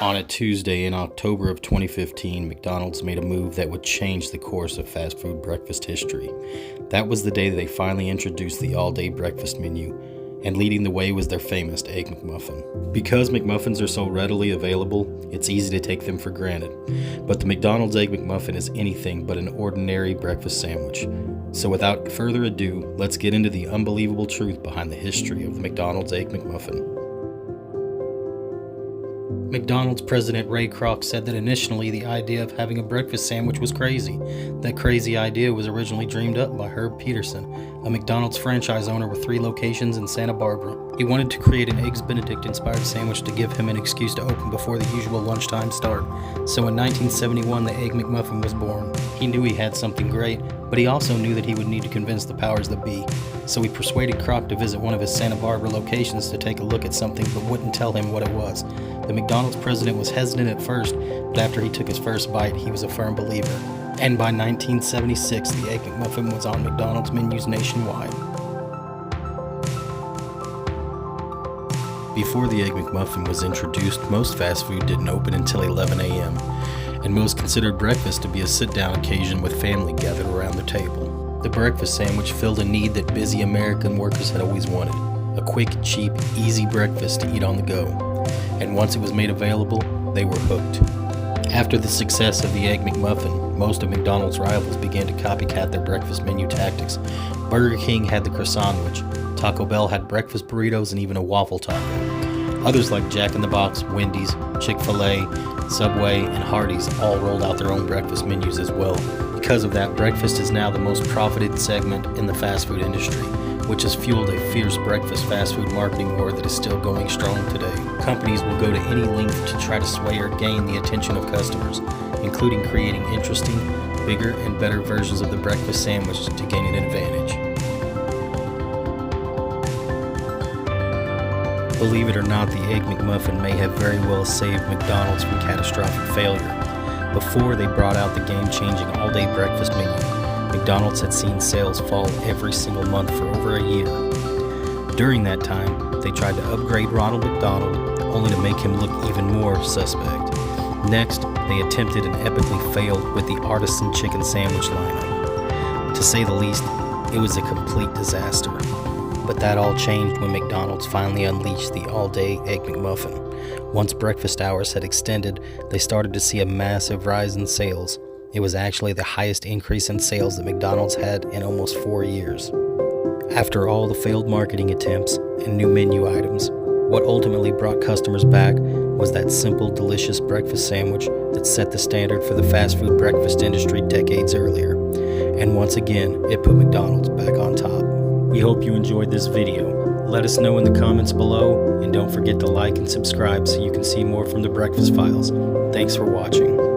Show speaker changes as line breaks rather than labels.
On a Tuesday in October of 2015, McDonald's made a move that would change the course of fast food breakfast history. That was the day they finally introduced the all-day breakfast menu, and leading the way was their famous Egg McMuffin. Because McMuffins are so readily available, it's easy to take them for granted. But the McDonald's Egg McMuffin is anything but an ordinary breakfast sandwich. So without further ado, let's get into the unbelievable truth behind the history of the McDonald's Egg McMuffin. McDonald's president Ray Kroc said that initially the idea of having a breakfast sandwich was crazy. That crazy idea was originally dreamed up by Herb Peterson, a McDonald's franchise owner with 3 locations in Santa Barbara. He wanted to create an Eggs Benedict inspired sandwich to give him an excuse to open before the usual lunchtime start. So in 1971 the Egg McMuffin was born. He knew he had something great, but he also knew that he would need to convince the powers that be. So he persuaded Kroc to visit one of his Santa Barbara locations to take a look at something but wouldn't tell him what it was. The McDonald's president was hesitant at first, but after he took his first bite, he was a firm believer. And by 1976, the Egg McMuffin was on McDonald's menus nationwide. Before the Egg McMuffin was introduced, most fast food didn't open until 11 a.m., and most considered breakfast to be a sit-down occasion with family gathered around the table. The breakfast sandwich filled a need that busy American workers had always wanted: a quick, cheap, easy breakfast to eat on the go. And once it was made available, they were hooked. After the success of the Egg McMuffin, most of McDonald's rivals began to copycat their breakfast menu tactics. Burger King had the croissant-wich, Taco Bell had breakfast burritos and even a waffle taco. Others like Jack in the Box, Wendy's, Chick-fil-A, Subway, and Hardee's all rolled out their own breakfast menus as well. Because of that, breakfast is now the most profited segment in the fast food industry, which has fueled a fierce breakfast fast food marketing war that is still going strong today. Companies will go to any length to try to sway or gain the attention of customers, including creating interesting, bigger, and better versions of the breakfast sandwich to gain an advantage. Believe it or not, the Egg McMuffin may have very well saved McDonald's from catastrophic failure. Before they brought out the game-changing all-day breakfast menu, McDonald's had seen sales fall every single month for over a year. During that time, they tried to upgrade Ronald McDonald, only to make him look even more suspect. Next, they attempted and epically failed with the artisan chicken sandwich lineup. To say the least, it was a complete disaster. But that all changed when McDonald's finally unleashed the all-day Egg McMuffin. Once breakfast hours had extended, they started to see a massive rise in sales. It was actually the highest increase in sales that McDonald's had in almost 4 years. After all the failed marketing attempts and new menu items, what ultimately brought customers back was that simple, delicious breakfast sandwich that set the standard for the fast food breakfast industry decades earlier. And once again, it put McDonald's back on top. We hope you enjoyed this video. Let us know in the comments below, and don't forget to like and subscribe so you can see more from the Breakfast Files. Thanks for watching.